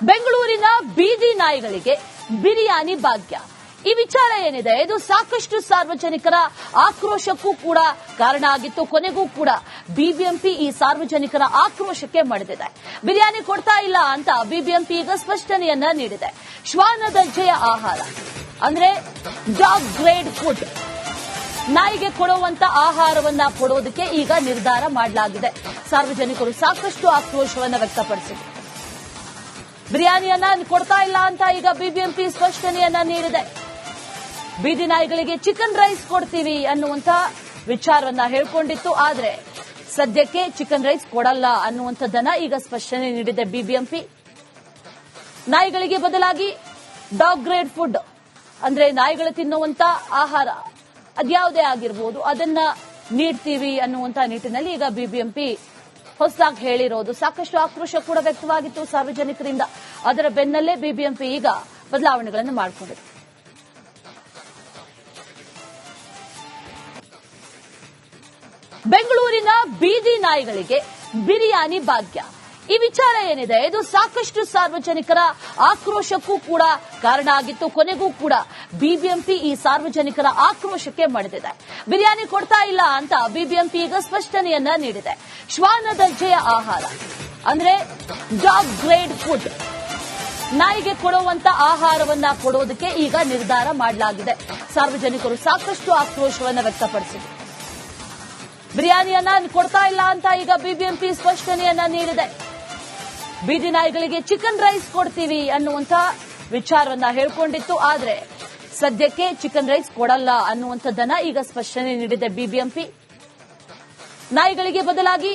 ಬೆಂಗಳೂರಿನ ಬೀದಿ ನಾಯಿಗಳಿಗೆ ಬಿರಿಯಾನಿ ಭಾಗ್ಯ. ಈ ವಿಚಾರ ಏನಿದೆ ಇದು ಸಾಕಷ್ಟು ಸಾರ್ವಜನಿಕರ ಆಕ್ರೋಶಕ್ಕೂ ಕೂಡ ಕಾರಣ ಆಗಿತ್ತು. ಕೊನೆಗೂ ಕೂಡ ಬಿಬಿಎಂಪಿ ಈ ಸಾರ್ವಜನಿಕರ ಆಕ್ರೋಶಕ್ಕೆ ಮಣಿದಿದೆ. ಬಿರಿಯಾನಿ ಕೊಡ್ತಾ ಇಲ್ಲ ಅಂತ ಬಿಬಿಎಂಪಿ ಈಗ ಸ್ಪಷ್ಟನೆಯನ್ನ ನೀಡಿದೆ. ಶ್ವಾನ ದರ್ಜೆಯ ಆಹಾರ ಅಂದ್ರೆ ಡಾಗ್ ಗ್ರೇಡ್ ಫುಡ್, ನಾಯಿಗೆ ಕೊಡುವಂತ ಆಹಾರವನ್ನ ಕೊಡೋದಕ್ಕೆ ಈಗ ನಿರ್ಧಾರ ಮಾಡಲಾಗಿದೆ. ಸಾರ್ವಜನಿಕರು ಸಾಕಷ್ಟು ಆಕ್ರೋಶವನ್ನ ವ್ಯಕ್ತಪಡಿಸಿದರು. ಬಿರಿಯಾನಿಯನ್ನ ಕೊಡ್ತಾ ಇಲ್ಲ ಅಂತ ಈಗ ಬಿಬಿಎಂಪಿ ಸ್ಪಷ್ಟನೆಯನ್ನ ನೀಡಿದೆ. ಬೀದಿ ನಾಯಿಗಳಿಗೆ ಚಿಕನ್ ರೈಸ್ ಕೊಡ್ತೀವಿ ಅನ್ನುವಂತ ವಿಚಾರವನ್ನ ಹೇಳ್ಕೊಂಡಿತ್ತು. ಆದ್ರೆ ಸದ್ಯಕ್ಕೆ ಚಿಕನ್ ರೈಸ್ ಕೊಡಲ್ಲ ಅನ್ನುವಂಥದ್ದನ್ನ ಈಗ ಸ್ಪಷ್ಟನೆ ನೀಡಿದೆ ಬಿಬಿಎಂಪಿ. ನಾಯಿಗಳಿಗೆ ಬದಲಾಗಿ ಡಾಗ್ ಗ್ರೇಡ್ ಫುಡ್ ಅಂದ್ರೆ ನಾಯಿಗಳು ತಿನ್ನುವಂತ ಆಹಾರ ಅದ್ಯಾವುದೇ ಆಗಿರಬಹುದು ಅದನ್ನ ನೀಡ್ತೀವಿ ಅನ್ನುವಂತ ನಿಟ್ಟಿನಲ್ಲಿ ಈಗ ಬಿಬಿಎಂಪಿ ಹೊಸದಾಗಿ ಹೇಳಿರೋದು. ಸಾಕಷ್ಟು ಆಕ್ರೋಶ ಕೂಡ ವ್ಯಕ್ತವಾಗಿತ್ತು ಸಾರ್ವಜನಿಕರಿಂದ. ಅದರ ಬೆನ್ನಲ್ಲೇ ಬಿಬಿಎಂಪಿ ಈಗ ಬದಲಾವಣೆಗಳನ್ನು ಮಾಡಿಕೊಂಡಿದೆ. ಬೆಂಗಳೂರಿನ ಬೀದಿ ನಾಯಿಗಳಿಗೆ ಬಿರಿಯಾನಿ ಭಾಗ್ಯ. ಈ ವಿಚಾರ ಏನಿದೆ ಇದು ಸಾಕಷ್ಟು ಸಾರ್ವಜನಿಕರ ಆಕ್ರೋಶಕ್ಕೂ ಕೂಡ ಕಾರಣ ಆಗಿತ್ತು. ಕೊನೆಗೂ ಕೂಡ ಬಿಬಿಎಂಪಿ ಈ ಸಾರ್ವಜನಿಕರ ಆಕ್ರೋಶಕ್ಕೆ ಮಣಿದಿದೆ. ಬಿರಿಯಾನಿ ಕೊಡ್ತಾ ಇಲ್ಲ ಅಂತ ಬಿಬಿಎಂಪಿ ಈಗ ಸ್ಪಷ್ಟನೆಯನ್ನ ನೀಡಿದೆ. ಶ್ವಾನ ದರ್ಜೆಯ ಆಹಾರ ಅಂದ್ರೆ ಡಾಗ್ ಗ್ರೇಡ್ ಫುಡ್, ನಾಯಿಗೆ ಕೊಡುವಂತ ಆಹಾರವನ್ನ ಕೊಡೋದಕ್ಕೆ ಈಗ ನಿರ್ಧಾರ ಮಾಡಲಾಗಿದೆ. ಸಾರ್ವಜನಿಕರು ಸಾಕಷ್ಟು ಆಕ್ರೋಶವನ್ನ ವ್ಯಕ್ತಪಡಿಸಿದರು. ಬಿರಿಯಾನಿಯನ್ನ ಕೊಡ್ತಾ ಇಲ್ಲ ಅಂತ ಈಗ ಬಿಬಿಎಂಪಿ ಸ್ಪಷ್ಟನೆಯನ್ನ ನೀಡಿದೆ. ಬೀದಿ ನಾಯಿಗಳಿಗೆ ಚಿಕನ್ ರೈಸ್ ಕೊಡ್ತೀವಿ ಅನ್ನುವಂತ ವಿಚಾರವನ್ನ ಹೇಳ್ಕೊಂಡಿತ್ತು. ಆದ್ರೆ ಸದ್ಯಕ್ಕೆ ಚಿಕನ್ ರೈಸ್ ಕೊಡಲ್ಲ ಅನ್ನುವಂಥದ್ದನ್ನ ಈಗ ಸ್ಪಷ್ಟನೆ ನೀಡಿದೆ ಬಿಬಿಎಂಪಿ. ನಾಯಿಗಳಿಗೆ ಬದಲಾಗಿ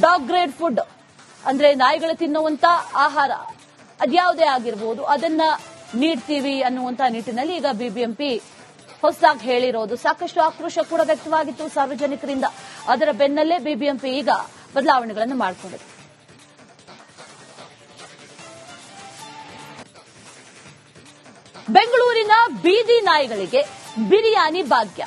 ಡಾಗ್ ಗ್ರೇಡ್ ಫುಡ್ ಅಂದ್ರೆ ನಾಯಿಗಳು ತಿನ್ನುವಂತ ಆಹಾರ ಅದ್ಯಾವುದೇ ಆಗಿರಬಹುದು ಅದನ್ನ ನೀಡ್ತೀವಿ ಅನ್ನುವಂತ ನಿಟ್ಟಿನಲ್ಲಿ ಈಗ ಬಿಬಿಎಂಪಿ ಹೊಸದಾಗಿ ಹೇಳಿರೋದು. ಸಾಕಷ್ಟು ಆಕ್ರೋಶ ಕೂಡ ವ್ಯಕ್ತವಾಗಿತ್ತು ಸಾರ್ವಜನಿಕರಿಂದ. ಅದರ ಬೆನ್ನಲ್ಲೇ ಬಿಬಿಎಂಪಿ ಈಗ ಬದಲಾವಣೆಗಳನ್ನು ಮಾಡಿಕೊಂಡಿದೆ. ಬೆಂಗಳೂರಿನ ಬೀದಿ ನಾಯಿಗಳಿಗೆ ಬಿರಿಯಾನಿ ಭಾಗ್ಯ.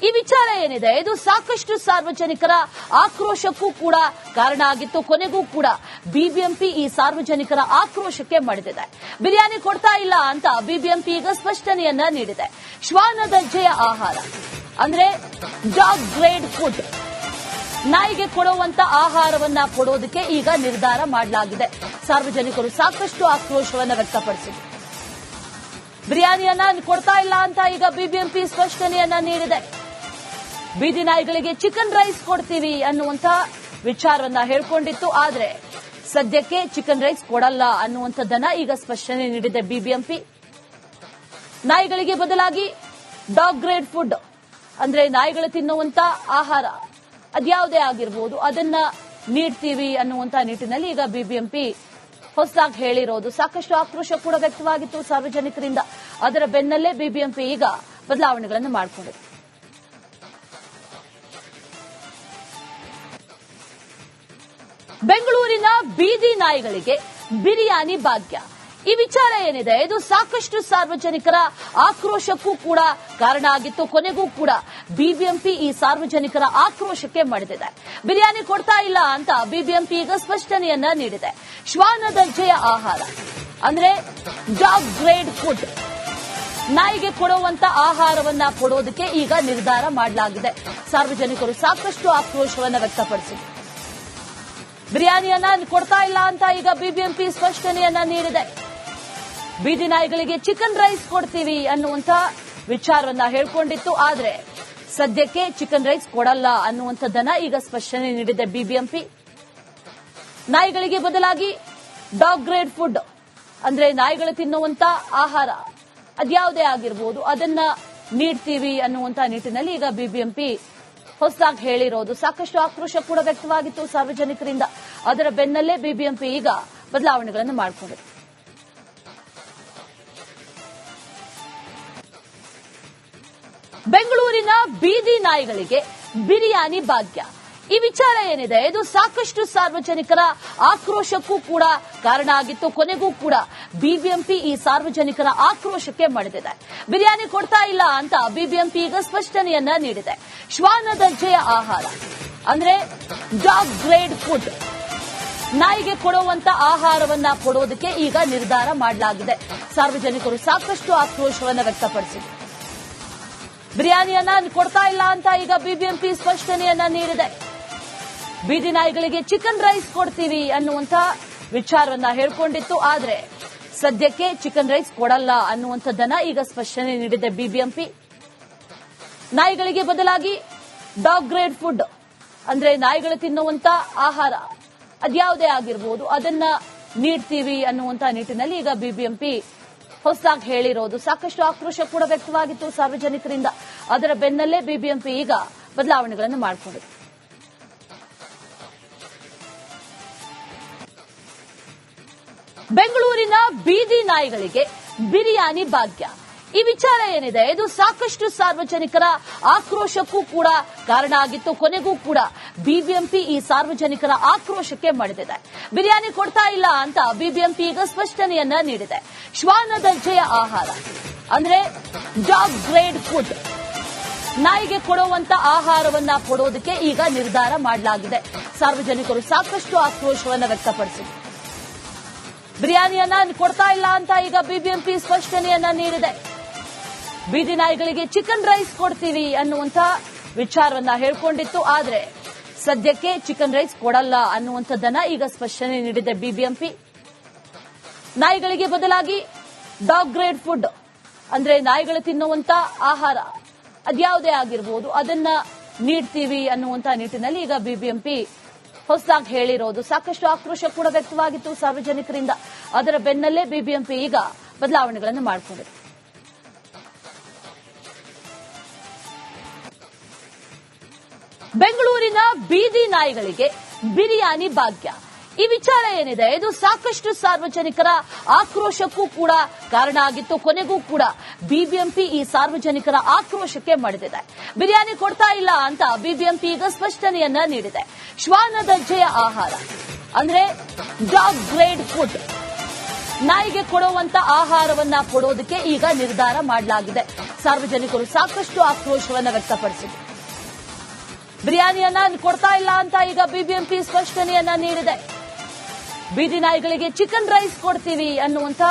ಈ ವಿಚಾರ ಏನಿದೆ ಇದು ಸಾಕಷ್ಟು ಸಾರ್ವಜನಿಕರ ಆಕ್ರೋಶಕ್ಕೂ ಕೂಡ ಕಾರಣ ಆಗಿತ್ತು. ಕೊನೆಗೂ ಕೂಡ ಬಿಬಿಎಂಪಿ ಈ ಸಾರ್ವಜನಿಕರ ಆಕ್ರೋಶಕ್ಕೆ ಮಣಿದಿದೆ. ಬಿರಿಯಾನಿ ಕೊಡ್ತಾ ಇಲ್ಲ ಅಂತ ಬಿಬಿಎಂಪಿ ಈಗ ಸ್ಪಷ್ಟನೆಯನ್ನ ನೀಡಿದೆ. ಶ್ವಾನ ದರ್ಜೆಯ ಆಹಾರ ಅಂದ್ರೆ ಡಾಗ್ ಗ್ರೇಡ್ ಫುಡ್, ನಾಯಿಗೆ ಕೊಡುವಂತ ಆಹಾರವನ್ನ ಕೊಡೋದಕ್ಕೆ ಈಗ ನಿರ್ಧಾರ ಮಾಡಲಾಗಿದೆ. ಸಾರ್ವಜನಿಕರು ಸಾಕಷ್ಟು ಆಕ್ರೋಶವನ್ನ ವ್ಯಕ್ತಪಡಿಸಿದರು. ಬಿರಿಯಾನಿಯನ್ನ ಕೊಡ್ತಾ ಇಲ್ಲ ಅಂತ ಈಗ ಬಿಬಿಎಂಪಿ ಸ್ಪಷ್ಟನೆಯನ್ನ ನೀಡಿದೆ. ಬೀದಿ ನಾಯಿಗಳಿಗೆ ಚಿಕನ್ ರೈಸ್ ಕೊಡ್ತೀವಿ ಅನ್ನುವಂತ ವಿಚಾರವನ್ನ ಹೇಳ್ಕೊಂಡಿತ್ತು. ಆದ್ರೆ ಸದ್ಯಕ್ಕೆ ಚಿಕನ್ ರೈಸ್ ಕೊಡಲ್ಲ ಅನ್ನುವಂಥದ್ದನ್ನ ಈಗ ಸ್ಪಷ್ಟನೆ ನೀಡಿದೆ ಬಿಬಿಎಂಪಿ. ನಾಯಿಗಳಿಗೆ ಬದಲಾಗಿ ಡಾಗ್ ಗ್ರೇಡ್ ಫುಡ್ ಅಂದ್ರೆ ನಾಯಿಗಳು ತಿನ್ನುವಂತ ಆಹಾರ ಅದ್ಯಾವುದೇ ಆಗಿರಬಹುದು ಅದನ್ನ ನೀಡ್ತೀವಿ ಅನ್ನುವಂತ ನಿಟ್ಟಿನಲ್ಲಿ ಈಗ ಬಿಬಿಎಂಪಿ ಹೊಸದಾಗಿ ಹೇಳಿರೋದು. ಸಾಕಷ್ಟು ಆಕ್ರೋಶ ಕೂಡ ವ್ಯಕ್ತವಾಗಿತ್ತು ಸಾರ್ವಜನಿಕರಿಂದ. ಅದರ ಬೆನ್ನಲ್ಲೇ ಬಿಬಿಎಂಪಿ ಈಗ ಬದಲಾವಣೆಗಳನ್ನು ಮಾಡಿಕೊಂಡಿದೆ. ಬೆಂಗಳೂರಿನ ಬೀದಿ ನಾಯಿಗಳಿಗೆ ಬಿರಿಯಾನಿ ಭಾಗ್ಯ. ಈ ವಿಚಾರ ಏನಿದೆ ಇದು ಸಾಕಷ್ಟು ಸಾರ್ವಜನಿಕರ ಆಕ್ರೋಶಕ್ಕೂ ಕೂಡ ಕಾರಣ ಆಗಿತ್ತು. ಕೊನೆಗೂ ಕೂಡ ಬಿಬಿಎಂಪಿ ಈ ಸಾರ್ವಜನಿಕರ ಆಕ್ರೋಶಕ್ಕೆ ಮಣಿದಿದೆ. ಬಿರಿಯಾನಿ ಕೊಡ್ತಾ ಇಲ್ಲ ಅಂತ ಬಿಬಿಎಂಪಿ ಈಗ ಸ್ಪಷ್ಟನೆಯನ್ನ ನೀಡಿದೆ. ಶ್ವಾನ ದರ್ಜೆಯ ಆಹಾರ ಅಂದ್ರೆ ಡಾಗ್ ಗ್ರೇಡ್ ಫುಡ್, ನಾಯಿಗೆ ಕೊಡುವಂತ ಆಹಾರವನ್ನ ಕೊಡೋದಕ್ಕೆ ಈಗ ನಿರ್ಧಾರ ಮಾಡಲಾಗಿದೆ. ಸಾರ್ವಜನಿಕರು ಸಾಕಷ್ಟು ಆಕ್ರೋಶವನ್ನ ವ್ಯಕ್ತಪಡಿಸಿದರು. ಬಿರಿಯಾನಿಯನ್ನ ಕೊಡ್ತಾ ಇಲ್ಲ ಅಂತ ಈಗ ಬಿಬಿಎಂಪಿ ಸ್ಪಷ್ಟನೆಯನ್ನ ನೀಡಿದೆ. ಬೀದಿ ನಾಯಿಗಳಿಗೆ ಚಿಕನ್ ರೈಸ್ ಕೊಡ್ತೀವಿ ಅನ್ನುವಂತ ವಿಚಾರವನ್ನ ಹೇಳ್ಕೊಂಡಿತ್ತು. ಆದ್ರೆ ಸದ್ಯಕ್ಕೆ ಚಿಕನ್ ರೈಸ್ ಕೊಡಲ್ಲ ಅನ್ನುವಂಥದ್ದನ್ನ ಈಗ ಸ್ಪಷ್ಟನೆ ನೀಡಿದೆ ಬಿಬಿಎಂಪಿ. ನಾಯಿಗಳಿಗೆ ಬದಲಾಗಿ ಡಾಗ್ ಗ್ರೇಡ್ ಫುಡ್ ಅಂದ್ರೆ ನಾಯಿಗಳು ತಿನ್ನುವಂತ ಆಹಾರ ಅದ್ಯಾವುದೇ ಆಗಿರಬಹುದು ಅದನ್ನ ನೀಡ್ತೀವಿ ಅನ್ನುವಂತ ನಿಟ್ಟಿನಲ್ಲಿ ಈಗ ಬಿಬಿಎಂಪಿ ಹೊಸದಾಗಿ ಹೇಳಿರೋದು. ಸಾಕಷ್ಟು ಆಕ್ರೋಶ ಕೂಡ ವ್ಯಕ್ತವಾಗಿತ್ತು ಸಾರ್ವಜನಿಕರಿಂದ. ಅದರ ಬೆನ್ನಲ್ಲೇ ಬಿಬಿಎಂಪಿ ಈಗ ಬದಲಾವಣೆಗಳನ್ನು ಮಾಡಿಕೊಂಡಿದೆ. ಬೆಂಗಳೂರಿನ ಬೀದಿ ನಾಯಿಗಳಿಗೆ ಬಿರಿಯಾನಿ ಭಾಗ್ಯ. ಈ ವಿಚಾರ ಏನಿದೆ ಇದು ಸಾಕಷ್ಟು ಸಾರ್ವಜನಿಕರ ಆಕ್ರೋಶಕ್ಕೂ ಕೂಡ ಕಾರಣ ಆಗಿತ್ತು. ಕೊನೆಗೂ ಕೂಡ ಬಿಬಿಎಂಪಿ ಈ ಸಾರ್ವಜನಿಕರ ಆಕ್ರೋಶಕ್ಕೆ ಮಣಿದಿದೆ. ಬಿರಿಯಾನಿ ಕೊಡ್ತಾ ಇಲ್ಲ ಅಂತ ಬಿಬಿಎಂಪಿ ಈಗ ಸ್ಪಷ್ಟನೆಯನ್ನ ನೀಡಿದೆ. ಶ್ವಾನ ದರ್ಜೆಯ ಆಹಾರ ಅಂದ್ರೆ ಡಾಗ್ ಗ್ರೇಡ್ ಫುಡ್, ನಾಯಿಗೆ ಕೊಡುವಂತ ಆಹಾರವನ್ನ ಕೊಡೋದಕ್ಕೆ ಈಗ ನಿರ್ಧಾರ ಮಾಡಲಾಗಿದೆ. ಸಾರ್ವಜನಿಕರು ಸಾಕಷ್ಟು ಆಕ್ರೋಶವನ್ನ ವ್ಯಕ್ತಪಡಿಸಿದರು. ಬಿರಿಯಾನಿಯನ್ನ ಕೊಡ್ತಾ ಇಲ್ಲ ಅಂತ ಈಗ ಬಿಬಿಎಂಪಿ ಸ್ಪಷ್ಟನೆಯನ್ನ ನೀಡಿದೆ. ಬೀದಿ ನಾಯಿಗಳಿಗೆ ಚಿಕನ್ ರೈಸ್ ಕೊಡ್ತೀವಿ ಅನ್ನುವಂತ ವಿಚಾರವನ್ನ ಹೇಳ್ಕೊಂಡಿತ್ತು. ಆದ್ರೆ ಸದ್ಯಕ್ಕೆ ಚಿಕನ್ ರೈಸ್ ಕೊಡಲ್ಲ ಅನ್ನುವಂಥದ್ದನ್ನ ಈಗ ಸ್ಪಷ್ಟನೆ ನೀಡಿದೆ ಬಿಬಿಎಂಪಿ. ನಾಯಿಗಳಿಗೆ ಬದಲಾಗಿ ಡಾಗ್ ಗ್ರೇಡ್ ಫುಡ್ ಅಂದ್ರೆ ನಾಯಿಗಳು ತಿನ್ನುವಂತ ಆಹಾರ ಅದ್ಯಾವುದೇ ಆಗಿರಬಹುದು ಅದನ್ನ ನೀಡ್ತೀವಿ ಅನ್ನುವಂತ ನಿಟ್ಟಿನಲ್ಲಿ ಈಗ ಬಿಬಿಎಂಪಿ ಹೊಸದಾಗಿ ಹೇಳಿರೋದು. ಸಾಕಷ್ಟು ಆಕ್ರೋಶ ಕೂಡ ವ್ಯಕ್ತವಾಗಿತ್ತು ಸಾರ್ವಜನಿಕರಿಂದ. ಅದರ ಬೆನ್ನಲ್ಲೇ ಬಿಬಿಎಂಪಿ ಈಗ ಬದಲಾವಣೆಗಳನ್ನು ಮಾಡಿಕೊಂಡಿದೆ. ಬೆಂಗಳೂರಿನ ಬೀದಿ ನಾಯಿಗಳಿಗೆ ಬಿರಿಯಾನಿ ಭಾಗ್ಯ. ಈ ವಿಚಾರ ಏನಿದೆ ಇದು ಸಾಕಷ್ಟು ಸಾರ್ವಜನಿಕರ ಆಕ್ರೋಶಕ್ಕೂ ಕೂಡ ಕಾರಣ ಆಗಿತ್ತು. ಕೊನೆಗೂ ಕೂಡ ಬಿಬಿಎಂಪಿ ಈ ಸಾರ್ವಜನಿಕರ ಆಕ್ರೋಶಕ್ಕೆ ಮಣಿದಿದೆ. ಬಿರಿಯಾನಿ ಕೊಡ್ತಾ ಇಲ್ಲ ಅಂತ ಬಿಬಿಎಂಪಿ ಈಗ ಸ್ಪಷ್ಟನೆಯನ್ನ ನೀಡಿದೆ. ಶ್ವಾನ ದರ್ಜೆಯ ಆಹಾರ ಅಂದ್ರೆ ಡಾಗ್ ಗ್ರೇಡ್ ಫುಡ್ ನಾಯಿಗೆ ಕೊಡುವಂತ ಆಹಾರವನ್ನ ಕೊಡೋದಕ್ಕೆ ಈಗ ನಿರ್ಧಾರ ಮಾಡಲಾಗಿದೆ. ಸಾರ್ವಜನಿಕರು ಸಾಕಷ್ಟು ಆಕ್ರೋಶವನ್ನ ವ್ಯಕ್ತಪಡಿಸಿದರು. ಬಿರಿಯಾನಿಯನ್ನ ಕೊಡ್ತಾ ಇಲ್ಲ ಅಂತ ಈಗ ಬಿಬಿಎಂಪಿ ಸ್ಪಷ್ಟನೆಯನ್ನ ನೀಡಿದೆ. ಬೀದಿ ನಾಯಿಗಳಿಗೆ ಚಿಕನ್ ರೈಸ್ ಕೊಡ್ತೀವಿ ಅನ್ನುವಂತ ವಿಚಾರವನ್ನ ಹೇಳ್ಕೊಂಡಿತ್ತು. ಆದ್ರೆ ಸದ್ಯಕ್ಕೆ ಚಿಕನ್ ರೈಸ್ ಕೊಡಲ್ಲ ಅನ್ನುವಂಥದ್ದನ್ನ ಈಗ ಸ್ಪಷ್ಟನೆ ನೀಡಿದೆ ಬಿಬಿಎಂಪಿ. ನಾಯಿಗಳಿಗೆ ಬದಲಾಗಿ ಡಾಗ್ ಗ್ರೇಡ್ ಫುಡ್ ಅಂದ್ರೆ ನಾಯಿಗಳು ತಿನ್ನುವಂತ ಆಹಾರ ಅದ್ಯಾವುದೇ ಆಗಿರಬಹುದು ಅದನ್ನ ನೀಡ್ತೀವಿ ಅನ್ನುವಂತ ನಿಟ್ಟಿನಲ್ಲಿ ಈಗ ಬಿಬಿಎಂಪಿ ಹೊಸದಾಗಿ ಹೇಳಿರೋದು. ಸಾಕಷ್ಟು ಆಕ್ರೋಶ ಕೂಡ ವ್ಯಕ್ತವಾಗಿತ್ತು ಸಾರ್ವಜನಿಕರಿಂದ. ಅದರ ಬೆನ್ನಲ್ಲೇ ಬಿಬಿಎಂಪಿ ಈಗ ಬದಲಾವಣೆಗಳನ್ನು ಮಾಡಿಕೊಂಡಿದೆ. ಬೆಂಗಳೂರಿನ ಬೀದಿ ನಾಯಿಗಳಿಗೆ ಬಿರಿಯಾನಿ ಭಾಗ್ಯ. ಈ ವಿಚಾರ ಏನಿದೆ ಇದು ಸಾಕಷ್ಟು ಸಾರ್ವಜನಿಕರ ಆಕ್ರೋಶಕ್ಕೂ ಕೂಡ ಕಾರಣ ಆಗಿತ್ತು. ಕೊನೆಗೂ ಕೂಡ ಬಿಬಿಎಂಪಿ ಈ ಸಾರ್ವಜನಿಕರ ಆಕ್ರೋಶಕ್ಕೆ ಮಣಿದಿದೆ. ಬಿರಿಯಾನಿ ಕೊಡ್ತಾ ಇಲ್ಲ ಅಂತ ಬಿಬಿಎಂಪಿ ಈಗ ಸ್ಪಷ್ಟನೆಯನ್ನ ನೀಡಿದೆ. ಶ್ವಾನ ದರ್ಜೆಯ ಆಹಾರ ಅಂದ್ರೆ ಡಾಗ್ ಗ್ರೇಡ್ ಫುಡ್ ನಾಯಿಗೆ ಕೊಡುವಂತ ಆಹಾರವನ್ನ ಕೊಡೋದಕ್ಕೆ ಈಗ ನಿರ್ಧಾರ ಮಾಡಲಾಗಿದೆ. ಸಾರ್ವಜನಿಕರು ಸಾಕಷ್ಟು ಆಕ್ರೋಶವನ್ನ ವ್ಯಕ್ತಪಡಿಸಿದರು. ಬಿರಿಯಾನಿಯನ್ನ ಕೊಡ್ತಾ ಇಲ್ಲ ಅಂತ ಈಗ ಬಿಬಿಎಂಪಿ ಸ್ಪಷ್ಟನೆಯನ್ನ ನೀಡಿದೆ. ಬೀದಿ ನಾಯಿಗಳಿಗೆ ಚಿಕನ್ ರೈಸ್ ಕೊಡ್ತೀವಿ ಅನ್ನುವಂತ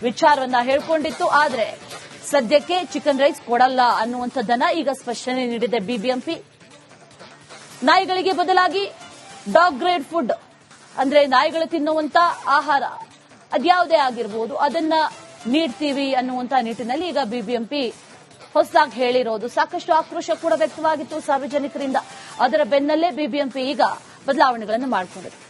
ವಿಚಾರವನ್ನ ಹೇಳ್ಕೊಂಡಿತ್ತು. ಆದ್ರೆ ಸದ್ಯಕ್ಕೆ ಚಿಕನ್ ರೈಸ್ ಕೊಡಲ್ಲ ಅನ್ನುವಂಥದ್ದನ್ನ ಈಗ ಸ್ಪಷ್ಟನೆ ನೀಡಿದೆ ಬಿಬಿಎಂಪಿ. ನಾಯಿಗಳಿಗೆ ಬದಲಾಗಿ ಡಾಗ್ ಗ್ರೇಡ್ ಫುಡ್ ಅಂದ್ರೆ ನಾಯಿಗಳು ತಿನ್ನುವಂತ ಆಹಾರ ಅದ್ಯಾವುದೇ ಆಗಿರಬಹುದು ಅದನ್ನ ನೀಡ್ತೀವಿ ಅನ್ನುವಂತ ನಿಟ್ಟಿನಲ್ಲಿ ಈಗ ಬಿಬಿಎಂಪಿ ಹೊಸದಾಗಿ ಹೇಳಿರೋದು. ಸಾಕಷ್ಟು ಆಕ್ರೋಶ ಕೂಡ ವ್ಯಕ್ತವಾಗಿತ್ತು ಸಾರ್ವಜನಿಕರಿಂದ. ಅದರ ಬೆನ್ನಲ್ಲೇ ಬಿಬಿಎಂಪಿ ಈಗ ಬದಲಾವಣೆಗಳನ್ನು ಮಾಡಿಕೊಂಡಿದೆ.